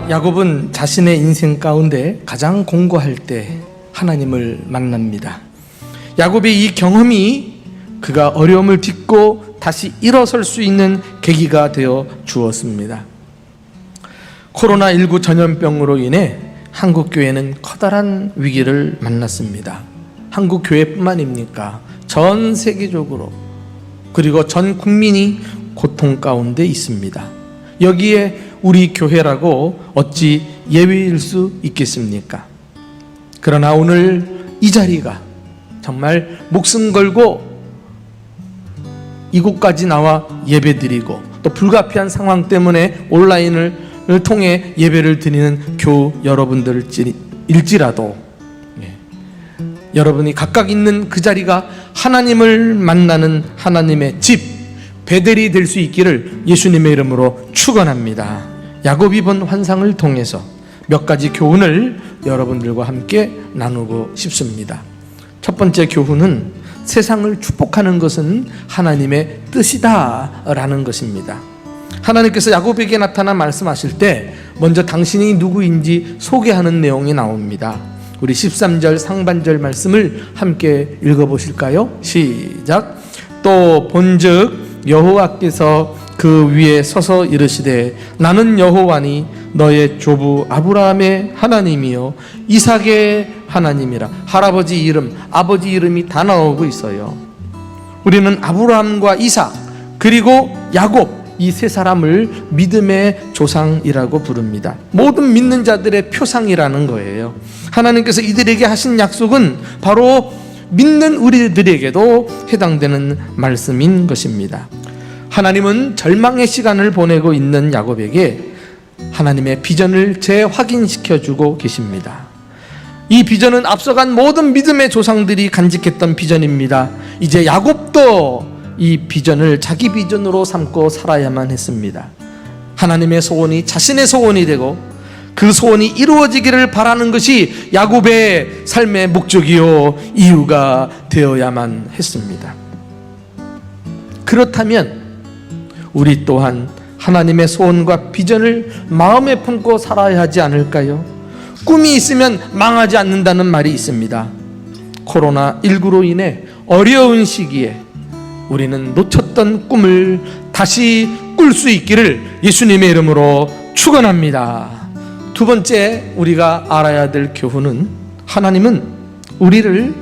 야곱은 자신의 인생 가운데 가장 공고할 때 하나님을 만납니다. 야곱의 이 경험이 그가 어려움을 딛고 다시 일어설 수 있는 계기가 되어 주었습니다. 코로나19 전염병으로 인해 한국교회는 커다란 위기를 만났습니다. 한국교회뿐만입니까? 전 세계적으로, 그리고 전 국민이 고통 가운데 있습니다. 여기에 우리 교회라고 어찌 예외일 수 있겠습니까? 그러나 오늘 이 자리가 정말 목숨 걸고 이곳까지 나와 예배드리고 또 불가피한 상황 때문에 온라인을 통해 예배를 드리는 교우 여러분들일지라도 여러분이 각각 있는 그 자리가 하나님을 만나는 하나님의 집, 베델이 될 수 있기를 예수님의 이름으로 축원합니다. 야곱이 본 환상을 통해서 몇 가지 교훈을 여러분들과 함께 나누고 싶습니다. 첫 번째 교훈은 세상을 축복하는 것은 하나님의 뜻이다 라는 것입니다. 하나님께서 야곱에게 나타나 말씀하실 때 먼저 당신이 누구인지 소개하는 내용이 나옵니다. 우리 13절 상반절 말씀을 함께 읽어보실까요? 시작. 또 본즉 여호와께서 그 위에 서서 이르시되 나는 여호와니 너의 조부 아브라함의 하나님이요 이삭의 하나님이라. 할아버지 이름, 아버지 이름이 다 나오고 있어요. 우리는 아브라함과 이삭 그리고 야곱, 이 세 사람을 믿음의 조상이라고 부릅니다. 모든 믿는 자들의 표상이라는 거예요. 하나님께서 이들에게 하신 약속은 바로 믿는 우리들에게도 해당되는 말씀인 것입니다. 하나님은 절망의 시간을 보내고 있는 야곱에게 하나님의 비전을 재확인시켜주고 계십니다. 이 비전은 앞서간 모든 믿음의 조상들이 간직했던 비전입니다. 이제 야곱도 이 비전을 자기 비전으로 삼고 살아야만 했습니다. 하나님의 소원이 자신의 소원이 되고 그 소원이 이루어지기를 바라는 것이 야곱의 삶의 목적이요 이유가 되어야만 했습니다. 그렇다면 우리 또한 하나님의 소원과 비전을 마음에 품고 살아야 하지 않을까요? 꿈이 있으면 망하지 않는다는 말이 있습니다. 코로나19로 인해 어려운 시기에 우리는 놓쳤던 꿈을 다시 꿀 수 있기를 예수님의 이름으로 축원합니다. 두 번째 우리가 알아야 될 교훈은 하나님은 우리를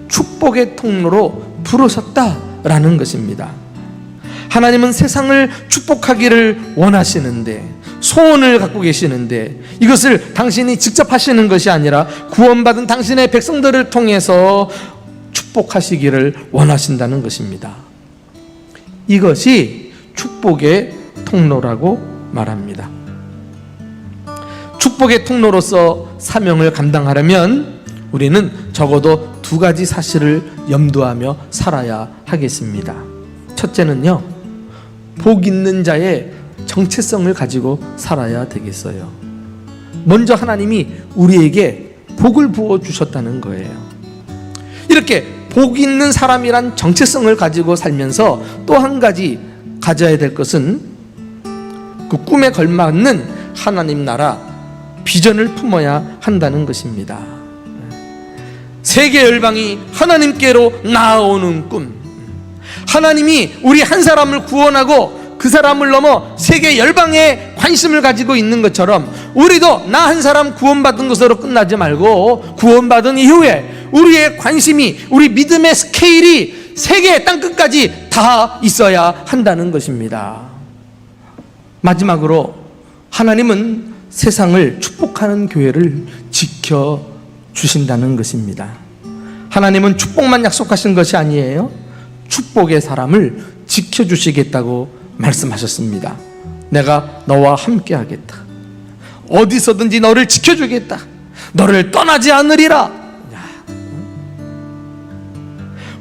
축복의 통로로 부르셨다라는 것입니다. 하나님은 세상을 축복하기를 원하시는데, 소원을 갖고 계시는데 이것을 당신이 직접 하시는 것이 아니라 구원받은 당신의 백성들을 통해서 축복하시기를 원하신다는 것입니다. 이것이 축복의 통로라고 말합니다. 축복의 통로로서 사명을 감당하려면 우리는 적어도 두 가지 사실을 염두하며 살아야 하겠습니다. 첫째는요, 복 있는 자의 정체성을 가지고 살아야 되겠어요. 먼저 하나님이 우리에게 복을 부어주셨다는 거예요. 이렇게 복 있는 사람이란 정체성을 가지고 살면서 또 한 가지 가져야 될 것은 그 꿈에 걸맞는 하나님 나라 비전을 품어야 한다는 것입니다. 세계 열방이 하나님께로 나아오는 꿈, 하나님이 우리 한 사람을 구원하고 그 사람을 넘어 세계 열방에 관심을 가지고 있는 것처럼 우리도 나 한 사람 구원받은 것으로 끝나지 말고 구원받은 이후에 우리의 관심이, 우리 믿음의 스케일이 세계 땅끝까지 다 있어야 한다는 것입니다. 마지막으로 하나님은 세상을 축복하는 교회를 지켜주신다는 것입니다. 하나님은 축복만 약속하신 것이 아니에요. 축복의 사람을 지켜주시겠다고 말씀하셨습니다. 내가 너와 함께 하겠다. 어디서든지 너를 지켜주겠다. 너를 떠나지 않으리라.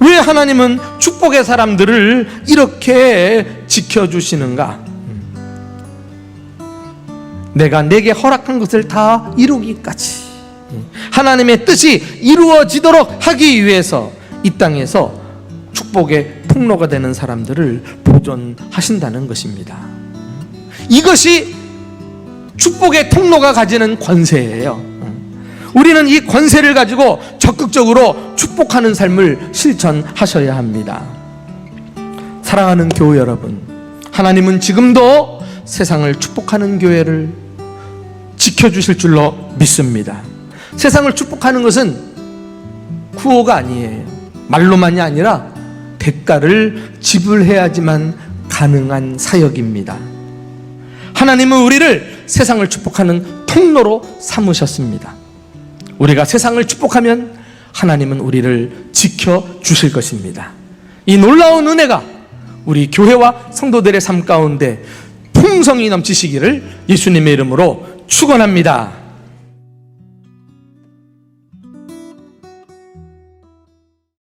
왜 하나님은 축복의 사람들을 이렇게 지켜주시는가? 내가 내게 허락한 것을 다 이루기까지, 하나님의 뜻이 이루어지도록 하기 위해서 이 땅에서 축복의 통로가 되는 사람들을 보존하신다는 것입니다. 이것이 축복의 통로가 가지는 권세예요. 우리는 이 권세를 가지고 적극적으로 축복하는 삶을 실천하셔야 합니다. 사랑하는 교회 여러분, 하나님은 지금도 세상을 축복하는 교회를 지켜주실 줄로 믿습니다. 세상을 축복하는 것은 구호가 아니에요. 말로만이 아니라 대가를 지불해야지만 가능한 사역입니다. 하나님은 우리를 세상을 축복하는 통로로 삼으셨습니다. 우리가 세상을 축복하면 하나님은 우리를 지켜주실 것입니다. 이 놀라운 은혜가 우리 교회와 성도들의 삶 가운데 풍성이 넘치시기를 예수님의 이름으로 축원합니다.